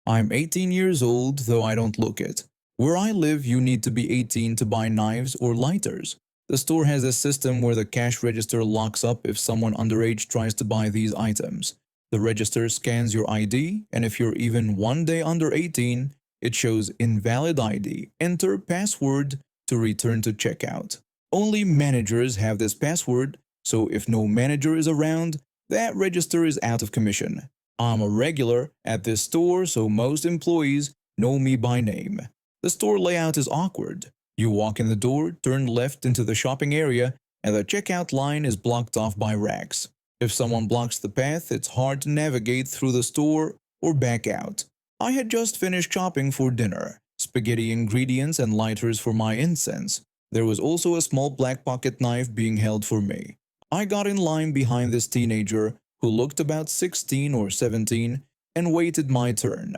I'm 18 years old, though I don't look it. Where I live, you need to be 18 to buy knives or lighters. The store has a system where the cash register locks up if someone underage tries to buy these items. The register scans your ID, and if you're even one day under 18, it shows invalid ID. Enter password to return to checkout. Only managers have this password, so if no manager is around, that register is out of commission. I'm a regular at this store, so most employees know me by name. The store layout is awkward. You walk in the door, turn left into the shopping area, and the checkout line is blocked off by racks. If someone blocks the path, it's hard to navigate through the store or back out. I had just finished shopping for dinner, spaghetti ingredients and lighters for my incense. There was also a small black pocket knife being held for me. I got in line behind this teenager who looked about 16 or 17 and waited my turn.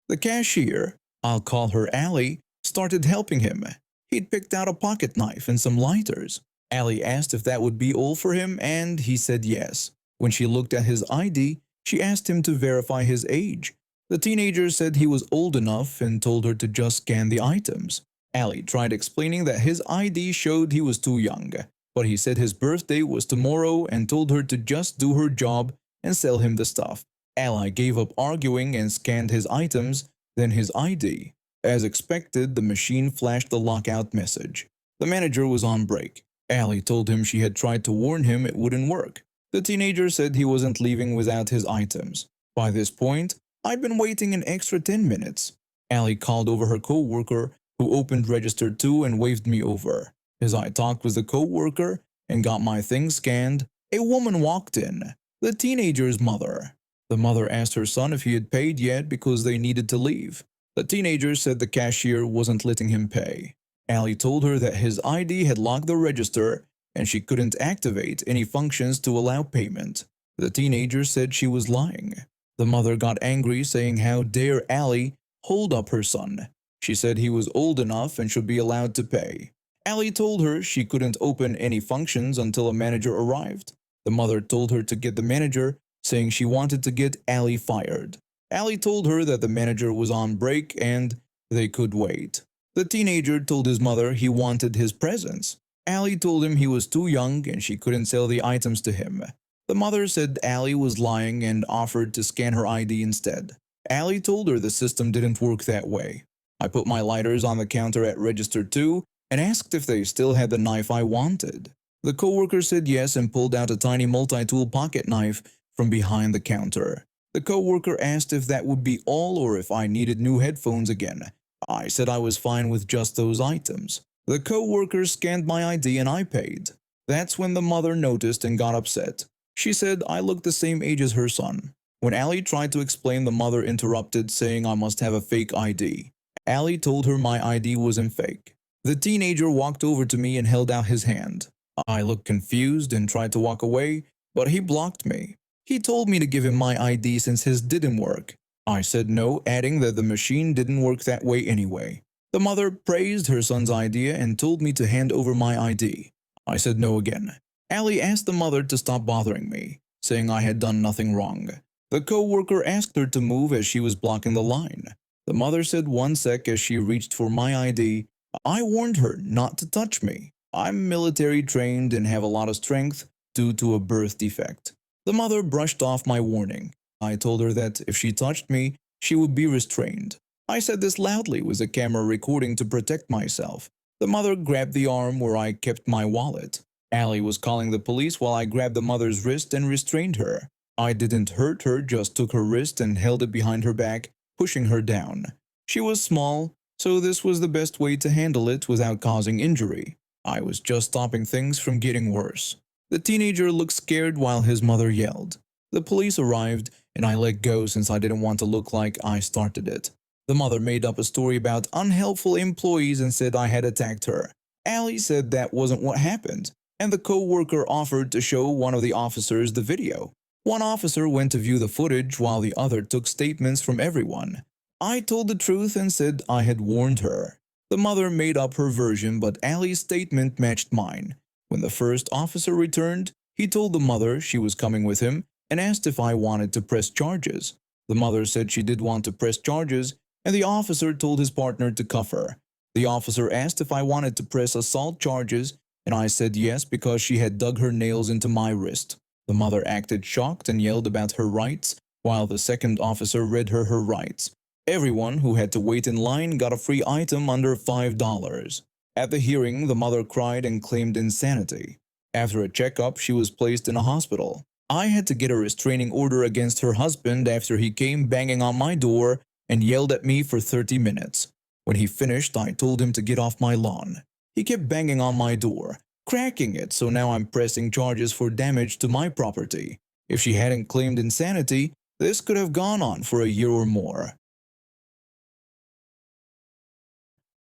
The cashier, I'll call her Allie, started helping him. He'd picked out a pocket knife and some lighters. Allie asked if that would be all for him, and he said yes. When she looked at his ID, she asked him to verify his age. The teenager said he was old enough and told her to just scan the items. Allie tried explaining that his ID showed he was too young, but he said his birthday was tomorrow and told her to just do her job and sell him the stuff. Allie gave up arguing and scanned his items, then his ID. As expected, the machine flashed the lockout message. The manager was on break. Allie told him she had tried to warn him it wouldn't work. The teenager said he wasn't leaving without his items. By this point, I'd been waiting an extra 10 minutes. Allie called over her co-worker, who opened register 2 and waved me over. As I talked with the co-worker and got my things scanned, a woman walked in, the teenager's mother. The mother asked her son if he had paid yet because they needed to leave. The teenager said the cashier wasn't letting him pay. Allie told her that his ID had locked the register and she couldn't activate any functions to allow payment. The teenager said she was lying. The mother got angry, saying how dare Allie hold up her son. She said he was old enough and should be allowed to pay. Allie told her she couldn't open any functions until a manager arrived. The mother told her to get the manager, saying she wanted to get Allie fired. Allie told her that the manager was on break and they could wait. The teenager told his mother he wanted his presents. Allie told him he was too young and she couldn't sell the items to him. The mother said Allie was lying and offered to scan her ID instead. Allie told her the system didn't work that way. I put my lighters on the counter at register 2 and asked if they still had the knife I wanted. The coworker said yes and pulled out a tiny multi-tool pocket knife from behind the counter. The coworker asked if that would be all or if I needed new headphones again. I said I was fine with just those items. The coworker scanned my ID and I paid. That's when the mother noticed and got upset. She said I looked the same age as her son. When Allie tried to explain, the mother interrupted, saying I must have a fake ID. Allie told her my ID wasn't fake. The teenager walked over to me and held out his hand. I looked confused and tried to walk away, but he blocked me. He told me to give him my ID since his didn't work. I said no, adding that the machine didn't work that way anyway. The mother praised her son's idea and told me to hand over my ID. I said no again. Allie asked the mother to stop bothering me, saying I had done nothing wrong. The co-worker asked her to move as she was blocking the line. The mother said 1 sec as she reached for my ID. I warned her not to touch me. I'm military trained and have a lot of strength due to a birth defect. The mother brushed off my warning. I told her that if she touched me, she would be restrained. I said this loudly with the camera recording to protect myself. The mother grabbed the arm where I kept my wallet. Allie was calling the police while I grabbed the mother's wrist and restrained her. I didn't hurt her, just took her wrist and held it behind her back, pushing her down. She was small, so this was the best way to handle it without causing injury. I was just stopping things from getting worse. The teenager looked scared while his mother yelled. The police arrived and I let go since I didn't want to look like I started it. The mother made up a story about unhelpful employees and said I had attacked her. Allie said that wasn't what happened, and the co-worker offered to show one of the officers the video. One officer went to view the footage while the other took statements from everyone. I told the truth and said I had warned her. The mother made up her version, but Allie's statement matched mine. When the first officer returned, he told the mother she was coming with him and asked if I wanted to press charges. The mother said she did want to press charges, and the officer told his partner to cuff her. The officer asked if I wanted to press assault charges, and I said yes because she had dug her nails into my wrist. The mother acted shocked and yelled about her rights, while the second officer read her rights. Everyone who had to wait in line got a free item under $5. At the hearing, the mother cried and claimed insanity. After a checkup, she was placed in a hospital. I had to get a restraining order against her husband after he came banging on my door and yelled at me for 30 minutes. When he finished, I told him to get off my lawn. He kept banging on my door, cracking it, so now I'm pressing charges for damage to my property. If she hadn't claimed insanity, this could have gone on for a year or more.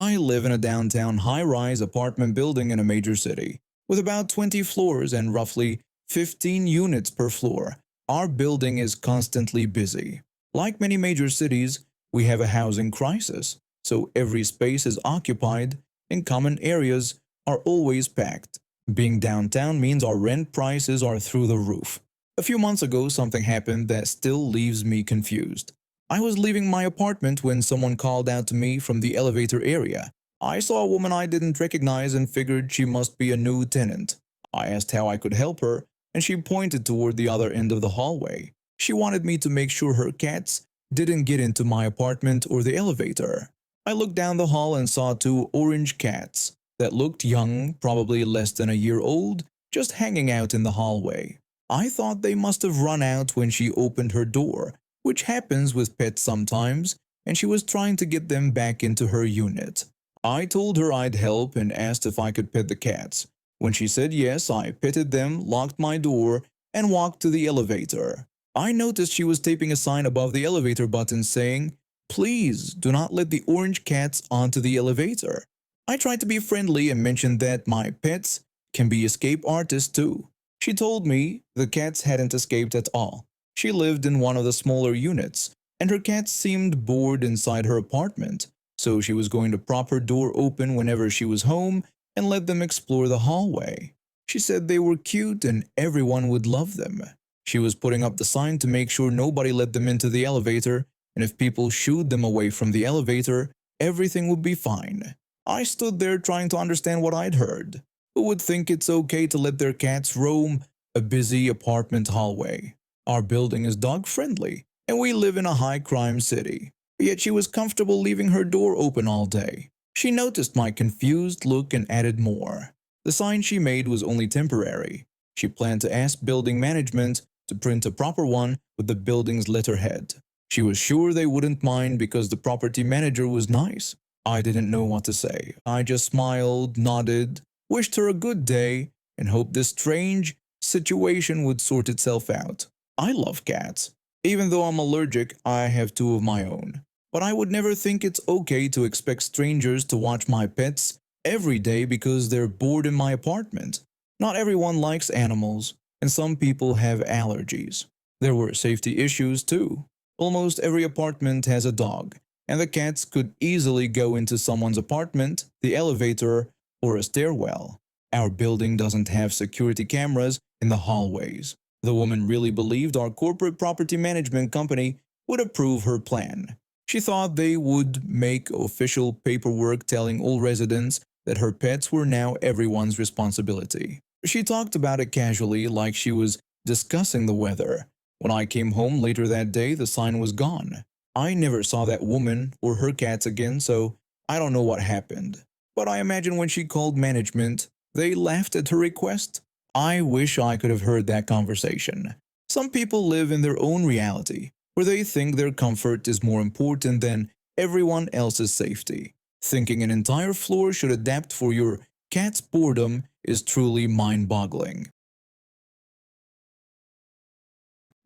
I live in a downtown high-rise apartment building in a major city, with about 20 floors and roughly 15 units per floor. Our building is constantly busy. Like many major cities, we have a housing crisis, so every space is occupied and common areas are always packed. Being downtown means our rent prices are through the roof. A few months ago, something happened that still leaves me confused. I was leaving my apartment when someone called out to me from the elevator area. I saw a woman I didn't recognize and figured she must be a new tenant. I asked how I could help her, and she pointed toward the other end of the hallway. She wanted me to make sure her cats didn't get into my apartment or the elevator. I looked down the hall and saw two orange cats that looked young, probably less than a year old, just hanging out in the hallway. I thought they must have run out when she opened her door, which happens with pets sometimes, and she was trying to get them back into her unit. I told her I'd help and asked if I could pet the cats. When she said yes, I petted them, locked my door, and walked to the elevator. I noticed she was taping a sign above the elevator button saying, "Please do not let the orange cats onto the elevator." I tried to be friendly and mentioned that my pets can be escape artists too. She told me the cats hadn't escaped at all. She lived in one of the smaller units, and her cats seemed bored inside her apartment, so she was going to prop her door open whenever she was home and let them explore the hallway. She said they were cute and everyone would love them. She was putting up the sign to make sure nobody let them into the elevator, and if people shooed them away from the elevator, everything would be fine. I stood there trying to understand what I'd heard. Who would think it's okay to let their cats roam a busy apartment hallway? Our building is dog-friendly, and we live in a high-crime city. Yet she was comfortable leaving her door open all day. She noticed my confused look and added more. The sign she made was only temporary. She planned to ask building management to print a proper one with the building's letterhead. She was sure they wouldn't mind because the property manager was nice. I didn't know what to say. I just smiled, nodded, wished her a good day, and hoped this strange situation would sort itself out. I love cats. Even though I'm allergic, I have two of my own. But I would never think it's okay to expect strangers to watch my pets every day because they're bored in my apartment. Not everyone likes animals, and some people have allergies. There were safety issues too. Almost every apartment has a dog, and the cats could easily go into someone's apartment, the elevator, or a stairwell. Our building doesn't have security cameras in the hallways. The woman really believed our corporate property management company would approve her plan. She thought they would make official paperwork telling all residents that her pets were now everyone's responsibility. She talked about it casually, like she was discussing the weather. When I came home later that day, the sign was gone. I never saw that woman or her cats again, so I don't know what happened. But I imagine when she called management, they laughed at her request. I wish I could have heard that conversation. Some people live in their own reality, where they think their comfort is more important than everyone else's safety. Thinking an entire floor should adapt for your cat's boredom is truly mind-boggling.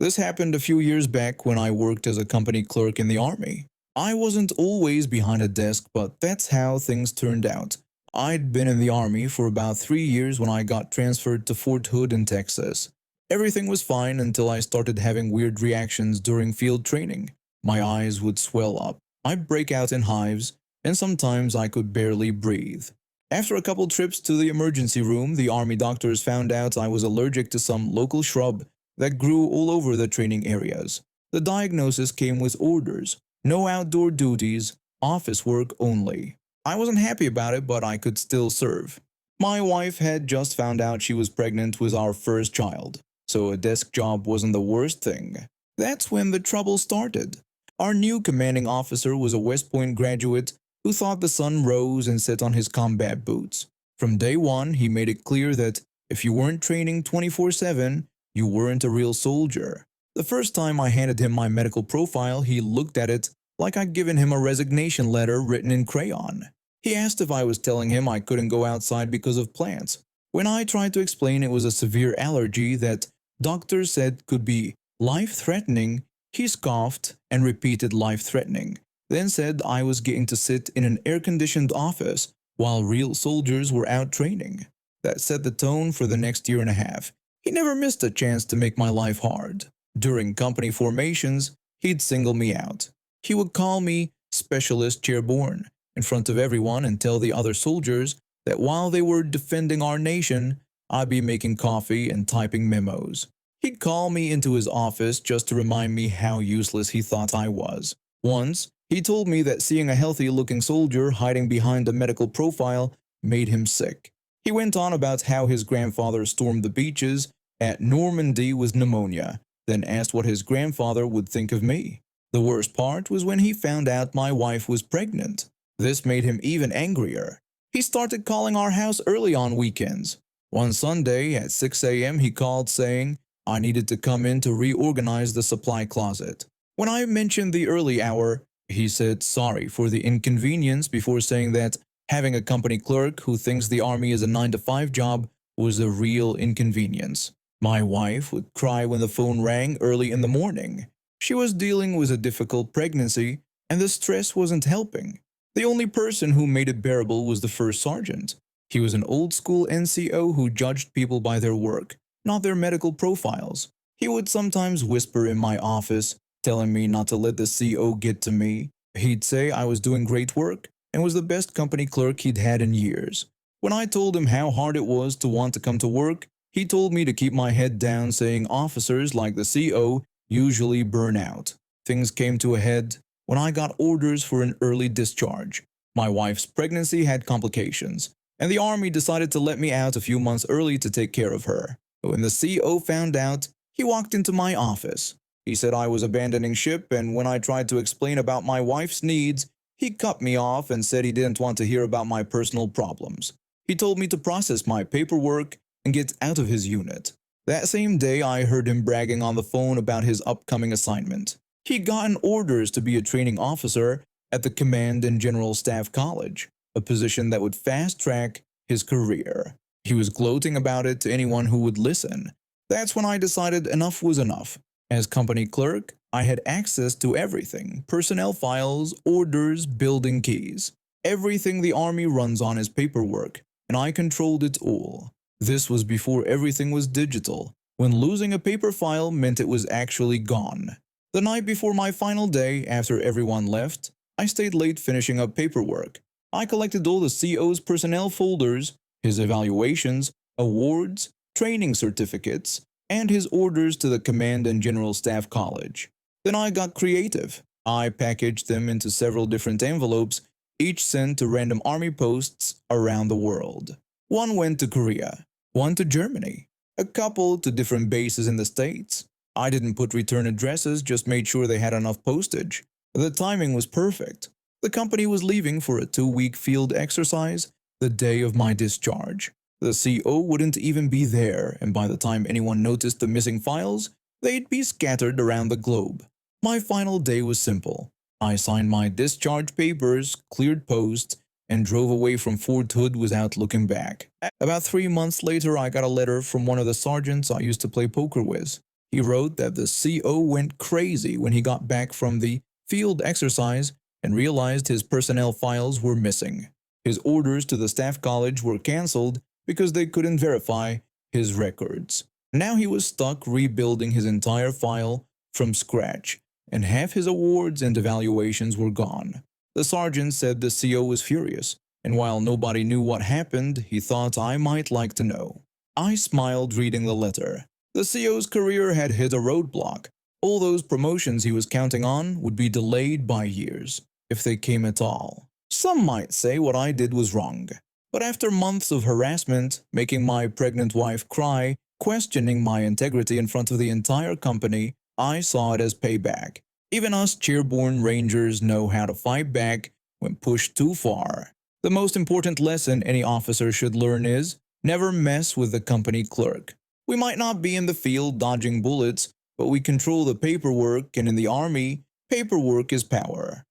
This happened a few years back when I worked as a company clerk in the army. I wasn't always behind a desk, but that's how things turned out. I'd been in the army for about 3 years when I got transferred to Fort Hood in Texas. Everything was fine until I started having weird reactions during field training. My eyes would swell up, I'd break out in hives, and sometimes I could barely breathe. After a couple trips to the emergency room, the army doctors found out I was allergic to some local shrub that grew all over the training areas. The diagnosis came with orders: no outdoor duties, office work only. I wasn't happy about it, but I could still serve. My wife had just found out she was pregnant with our first child, so a desk job wasn't the worst thing. That's when the trouble started. Our new commanding officer was a West Point graduate who thought the sun rose and sat on his combat boots. From day one, he made it clear that if you weren't training 24/7, you weren't a real soldier. The first time I handed him my medical profile, he looked at it like I'd given him a resignation letter written in crayon. He asked if I was telling him I couldn't go outside because of plants. When I tried to explain it was a severe allergy that doctors said could be life-threatening, he scoffed and repeated life-threatening, then said I was getting to sit in an air-conditioned office while real soldiers were out training. That set the tone for the next year and a half. He never missed a chance to make my life hard. During company formations, he'd single me out. He would call me Specialist Chairborne in front of everyone and tell the other soldiers that while they were defending our nation, I'd be making coffee and typing memos. He'd call me into his office just to remind me how useless he thought I was. Once, he told me that seeing a healthy-looking soldier hiding behind a medical profile made him sick. He went on about how his grandfather stormed the beaches at Normandy with pneumonia, then asked what his grandfather would think of me. The worst part was when he found out my wife was pregnant. This made him even angrier. He started calling our house early on weekends. One Sunday at 6 a.m. he called saying I needed to come in to reorganize the supply closet. When I mentioned the early hour, he said sorry for the inconvenience before saying that having a company clerk who thinks the army is a 9-to-5 job was a real inconvenience. My wife would cry when the phone rang early in the morning. She was dealing with a difficult pregnancy, and the stress wasn't helping. The only person who made it bearable was the first sergeant. He was an old-school NCO who judged people by their work, not their medical profiles. He would sometimes whisper in my office, telling me not to let the CO get to me. He'd say I was doing great work and was the best company clerk he'd had in years. When I told him how hard it was to want to come to work, he told me to keep my head down, saying officers like the CO usually burn out. Things came to a head when I got orders for an early discharge. My wife's pregnancy had complications, and the Army decided to let me out a few months early to take care of her. When the CO found out, he walked into my office. He said I was abandoning ship, and when I tried to explain about my wife's needs, he cut me off and said he didn't want to hear about my personal problems. He told me to process my paperwork and get out of his unit. That same day, I heard him bragging on the phone about his upcoming assignment. He'd gotten orders to be a training officer at the Command and General Staff College, a position that would fast-track his career. He was gloating about it to anyone who would listen. That's when I decided enough was enough. As company clerk, I had access to everything: personnel files, orders, building keys. Everything the Army runs on is paperwork, and I controlled it all. This was before everything was digital, when losing a paper file meant it was actually gone. The night before my final day, after everyone left, I stayed late finishing up paperwork. I collected all the CO's personnel folders, his evaluations, awards, training certificates, and his orders to the Command and General Staff College. Then I got creative. I packaged them into several different envelopes, each sent to random Army posts around the world. One went to Korea, one to Germany, a couple to different bases in the States. I didn't put return addresses, just made sure they had enough postage. The timing was perfect. The company was leaving for a 2-week field exercise the day of my discharge. The CO wouldn't even be there, and by the time anyone noticed the missing files, they'd be scattered around the globe. My final day was simple. I signed my discharge papers, cleared post, and drove away from Fort Hood without looking back. About 3 months later, I got a letter from one of the sergeants I used to play poker with. He wrote that the CO went crazy when he got back from the field exercise and realized his personnel files were missing. His orders to the staff college were cancelled because they couldn't verify his records. Now he was stuck rebuilding his entire file from scratch, and half his awards and evaluations were gone. The sergeant said the CO was furious, and while nobody knew what happened, he thought I might like to know. I smiled reading the letter. The CO's career had hit a roadblock. All those promotions he was counting on would be delayed by years, if they came at all. Some might say what I did was wrong, but after months of harassment, making my pregnant wife cry, questioning my integrity in front of the entire company, I saw it as payback. Even us cheerborn rangers know how to fight back when pushed too far. The most important lesson any officer should learn is never mess with the company clerk. We might not be in the field dodging bullets, but we control the paperwork, and in the army, paperwork is power.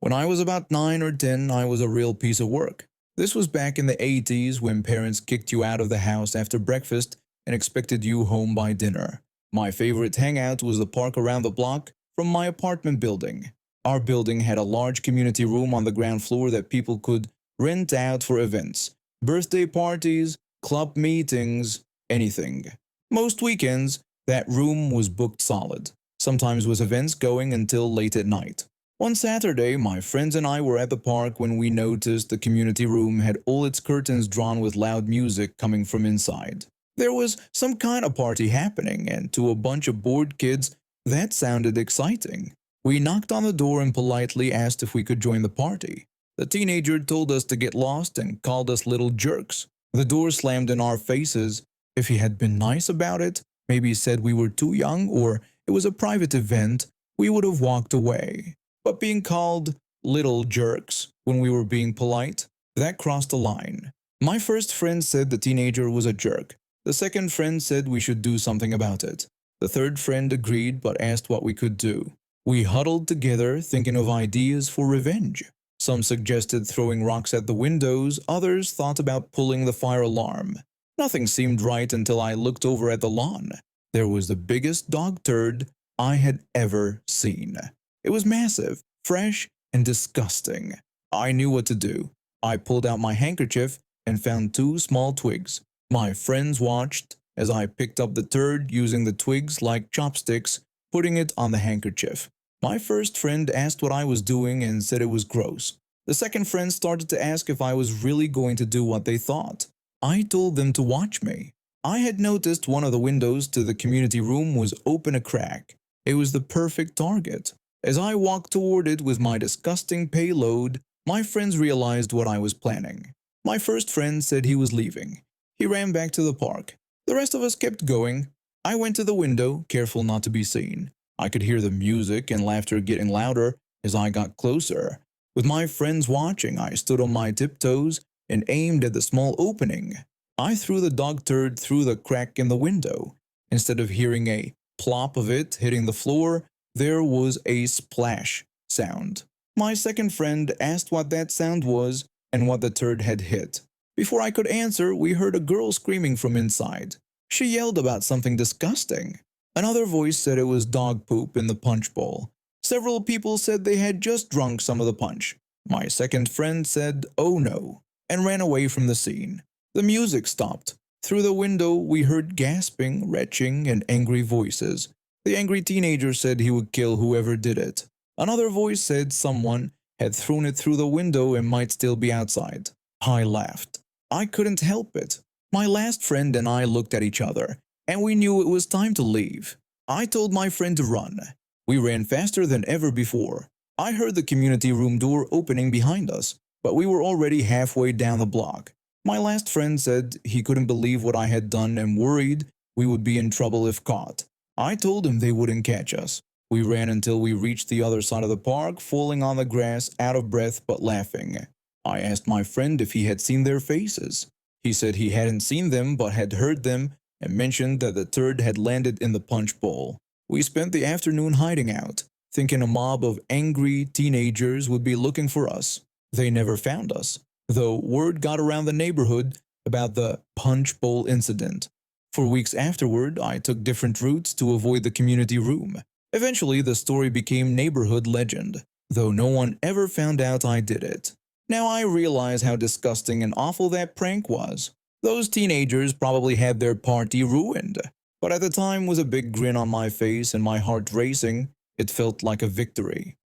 When I was about 9 or 10, I was a real piece of work. This was back in the 80s when parents kicked you out of the house after breakfast and expected you home by dinner. My favorite hangout was the park around the block from my apartment building. Our building had a large community room on the ground floor that people could rent out for events, birthday parties, club meetings, anything. Most weekends, that room was booked solid, sometimes with events going until late at night. One Saturday, my friends and I were at the park when we noticed the community room had all its curtains drawn with loud music coming from inside. There was some kind of party happening, and to a bunch of bored kids, that sounded exciting. We knocked on the door and politely asked if we could join the party. The teenager told us to get lost and called us little jerks. The door slammed in our faces. If he had been nice about it, maybe said we were too young or it was a private event, we would have walked away. But being called little jerks when we were being polite, that crossed the line. My first friend said the teenager was a jerk. The second friend said we should do something about it. The third friend agreed but asked what we could do. We huddled together thinking of ideas for revenge. Some suggested throwing rocks at the windows, others thought about pulling the fire alarm. Nothing seemed right until I looked over at the lawn. There was the biggest dog turd I had ever seen. It was massive, fresh, and disgusting. I knew what to do. I pulled out my handkerchief and found 2 small twigs. My friends watched as I picked up the turd using the twigs like chopsticks, putting it on the handkerchief. My first friend asked what I was doing and said it was gross. The second friend started to ask if I was really going to do what they thought. I told them to watch me. I had noticed one of the windows to the community room was open a crack. It was the perfect target. As I walked toward it with my disgusting payload, my friends realized what I was planning. My first friend said he was leaving. He ran back to the park. The rest of us kept going. I went to the window, careful not to be seen. I could hear the music and laughter getting louder as I got closer. With my friends watching, I stood on my tiptoes and aimed at the small opening. I threw the dog turd through the crack in the window. Instead of hearing a plop of it hitting the floor, there was a splash sound. My second friend asked what that sound was and what the turd had hit. Before I could answer, we heard a girl screaming from inside. She yelled about something disgusting. Another voice said it was dog poop in the punch bowl. Several people said they had just drunk some of the punch. My second friend said, "Oh no," and ran away from the scene. The music stopped. Through the window, we heard gasping, retching, and angry voices. The angry teenager said he would kill whoever did it. Another voice said someone had thrown it through the window and might still be outside. I laughed. I couldn't help it. My last friend and I looked at each other, and we knew it was time to leave. I told my friend to run. We ran faster than ever before. I heard the community room door opening behind us, but we were already halfway down the block. My last friend said he couldn't believe what I had done and worried we would be in trouble if caught. I told him they wouldn't catch us. We ran until we reached the other side of the park, falling on the grass, out of breath but laughing. I asked my friend if he had seen their faces. He said he hadn't seen them but had heard them and mentioned that the turd had landed in the punch bowl. We spent the afternoon hiding out, thinking a mob of angry teenagers would be looking for us. They never found us, though word got around the neighborhood about the punch bowl incident. For weeks afterward, I took different routes to avoid the community room. Eventually, the story became neighborhood legend, though no one ever found out I did it. Now I realize how disgusting and awful that prank was. Those teenagers probably had their party ruined, but at the time with a big grin on my face and my heart racing, it felt like a victory.